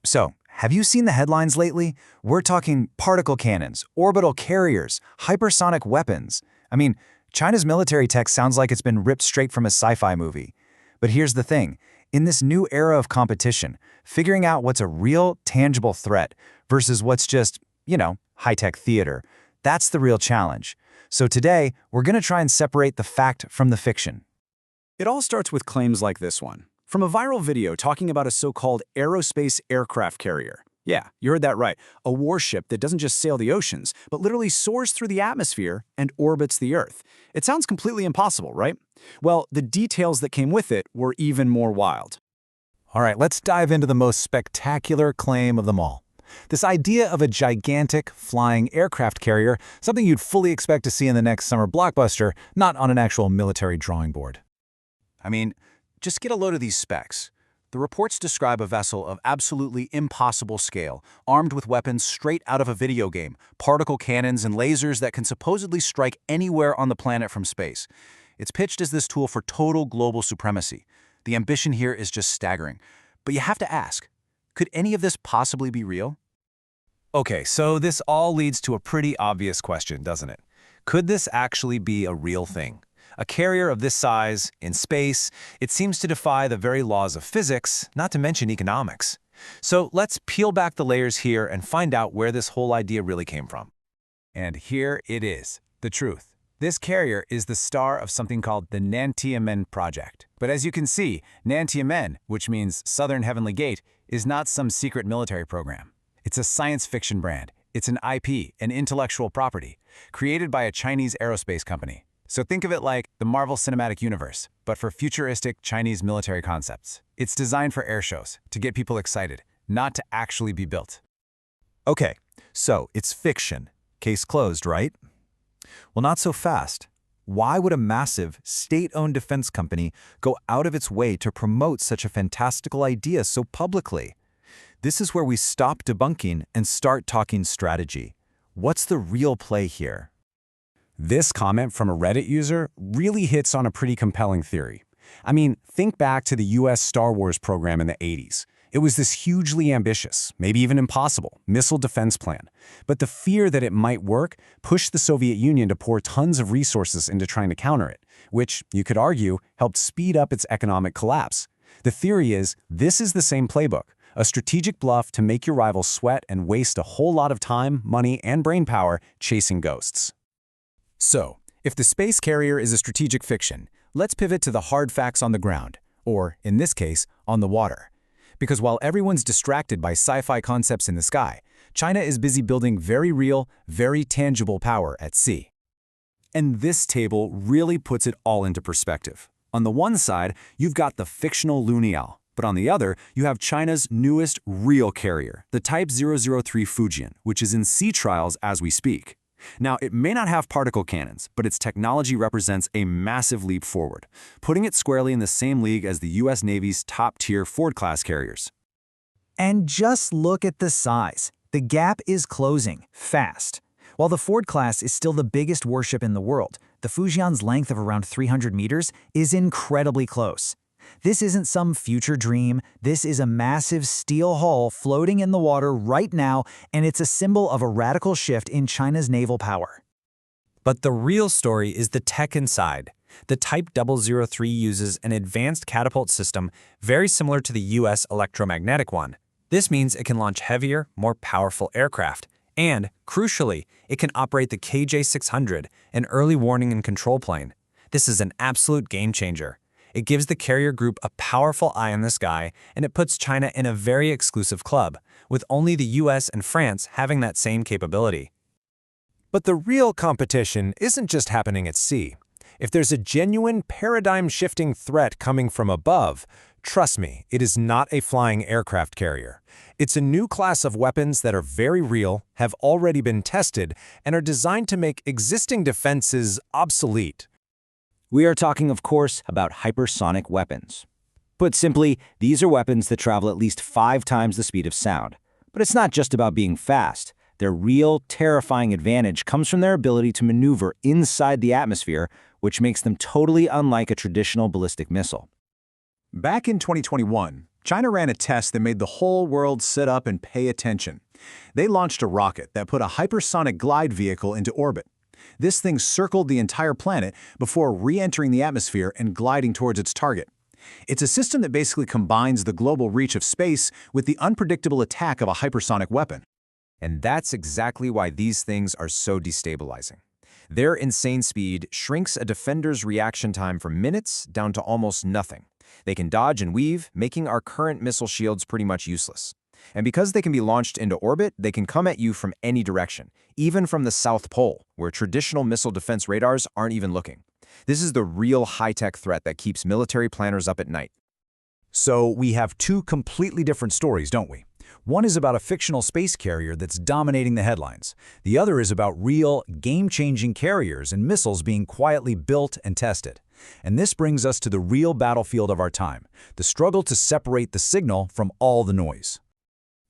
So, have you seen the headlines lately? We're talking particle cannons, orbital carriers, hypersonic weapons. I mean, China's military tech sounds like it's been ripped straight from a sci-fi movie. But here's the thing. In this new era of competition, figuring out what's a real, tangible threat versus what's just, high-tech theater, that's the real challenge. So today, we're going to try and separate the fact from the fiction. It all starts with claims like this one, from a viral video talking about a so-called aerospace aircraft carrier. Yeah, you heard that right. A warship that doesn't just sail the oceans, but literally soars through the atmosphere and orbits the Earth. It sounds completely impossible, right? Well, the details that came with it were even more wild. All right, let's dive into the most spectacular claim of them all. This idea of a gigantic flying aircraft carrier, something you'd fully expect to see in the next summer blockbuster, not on an actual military drawing board. I mean, just get a load of these specs. The reports describe a vessel of absolutely impossible scale, armed with weapons straight out of a video game, particle cannons and lasers that can supposedly strike anywhere on the planet from space. It's pitched as this tool for total global supremacy. The ambition here is just staggering. But you have to ask, could any of this possibly be real? Okay, so this all leads to a pretty obvious question, doesn't it? Could this actually be a real thing? A carrier of this size, in space, it seems to defy the very laws of physics, not to mention economics. So let's peel back the layers here and find out where this whole idea really came from. And here it is, the truth. This carrier is the star of something called the unmanned project. But as you can see, unmanned, which means Southern Heavenly Gate, is not some secret military program. It's a science fiction brand. It's an IP, an intellectual property, created by a Chinese aerospace company. So think of it like the Marvel Cinematic Universe, but for futuristic Chinese military concepts. It's designed for air shows, to get people excited, not to actually be built. Okay, so it's fiction. Case closed, right? Well, not so fast. Why would a massive, state-owned defense company go out of its way to promote such a fantastical idea so publicly? This is where we stop debunking and start talking strategy. What's the real play here? This comment from a Reddit user really hits on a pretty compelling theory. I mean, think back to the US Star Wars program in the 80s. It was this hugely ambitious, maybe even impossible, missile defense plan. But the fear that it might work pushed the Soviet Union to pour tons of resources into trying to counter it, which, you could argue, helped speed up its economic collapse. The theory is, this is the same playbook, a strategic bluff to make your rival sweat and waste a whole lot of time, money, and brainpower chasing ghosts. So, if the space carrier is a strategic fiction, let's pivot to the hard facts on the ground, or, in this case, on the water. Because while everyone's distracted by sci-fi concepts in the sky, China is busy building very real, very tangible power at sea. And this table really puts it all into perspective. On the one side, you've got the fictional Luniao, but on the other, you have China's newest real carrier, the Type 003 Fujian, which is in sea trials as we speak. Now, it may not have particle cannons, but its technology represents a massive leap forward, putting it squarely in the same league as the U.S. Navy's top-tier Ford-class carriers. And just look at the size. The gap is closing fast. While the Ford class is still the biggest warship in the world, the Fujian's length of around 300 meters is incredibly close. This isn't some future dream. This is a massive steel hull floating in the water right now, and it's a symbol of a radical shift in China's naval power. But the real story is the tech inside. The Type 003 uses an advanced catapult system very similar to the US electromagnetic one. This means it can launch heavier, more powerful aircraft. And, crucially, it can operate the KJ-600, an early warning and control plane. This is an absolute game changer. It gives the carrier group a powerful eye in the sky, and it puts China in a very exclusive club, with only the US and France having that same capability. But the real competition isn't just happening at sea. If there's a genuine paradigm-shifting threat coming from above, trust me, it is not a flying aircraft carrier. It's a new class of weapons that are very real, have already been tested, and are designed to make existing defenses obsolete. We are talking, of course, about hypersonic weapons. Put simply, these are weapons that travel at least 5 times the speed of sound. But it's not just about being fast. Their real, terrifying advantage comes from their ability to maneuver inside the atmosphere, which makes them totally unlike a traditional ballistic missile. Back in 2021, China ran a test that made the whole world sit up and pay attention. They launched a rocket that put a hypersonic glide vehicle into orbit. This thing circled the entire planet before re-entering the atmosphere and gliding towards its target. It's a system that basically combines the global reach of space with the unpredictable attack of a hypersonic weapon. And that's exactly why these things are so destabilizing. Their insane speed shrinks a defender's reaction time from minutes down to almost nothing. They can dodge and weave, making our current missile shields pretty much useless. And because they can be launched into orbit, they can come at you from any direction, even from the South Pole, where traditional missile defense radars aren't even looking. This is the real high-tech threat that keeps military planners up at night. So we have two completely different stories, don't we? One is about a fictional space carrier that's dominating the headlines. The other is about real, game-changing carriers and missiles being quietly built and tested. And this brings us to the real battlefield of our time, the struggle to separate the signal from all the noise.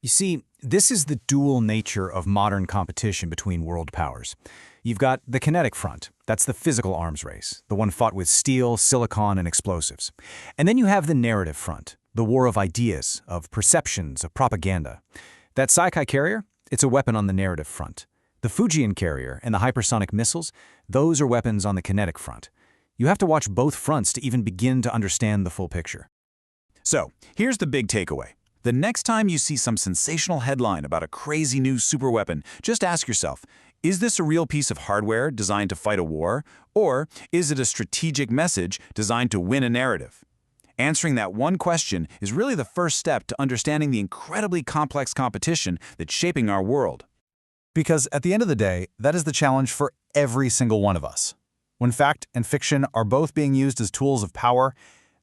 You see, this is the dual nature of modern competition between world powers. You've got the kinetic front. That's the physical arms race, the one fought with steel, silicon, and explosives. And then you have the narrative front, the war of ideas, of perceptions, of propaganda. That Saikai carrier, it's a weapon on the narrative front. The Fujian carrier and the hypersonic missiles, those are weapons on the kinetic front. You have to watch both fronts to even begin to understand the full picture. So, here's the big takeaway. The next time you see some sensational headline about a crazy new superweapon, just ask yourself, is this a real piece of hardware designed to fight a war, or is it a strategic message designed to win a narrative? Answering that one question is really the first step to understanding the incredibly complex competition that's shaping our world. Because at the end of the day, that is the challenge for every single one of us. When fact and fiction are both being used as tools of power,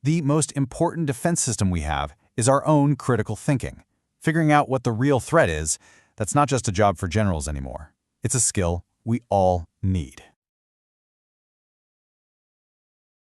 the most important defense system we have is our own critical thinking. Figuring out what the real threat is, that's not just a job for generals anymore. It's a skill we all need.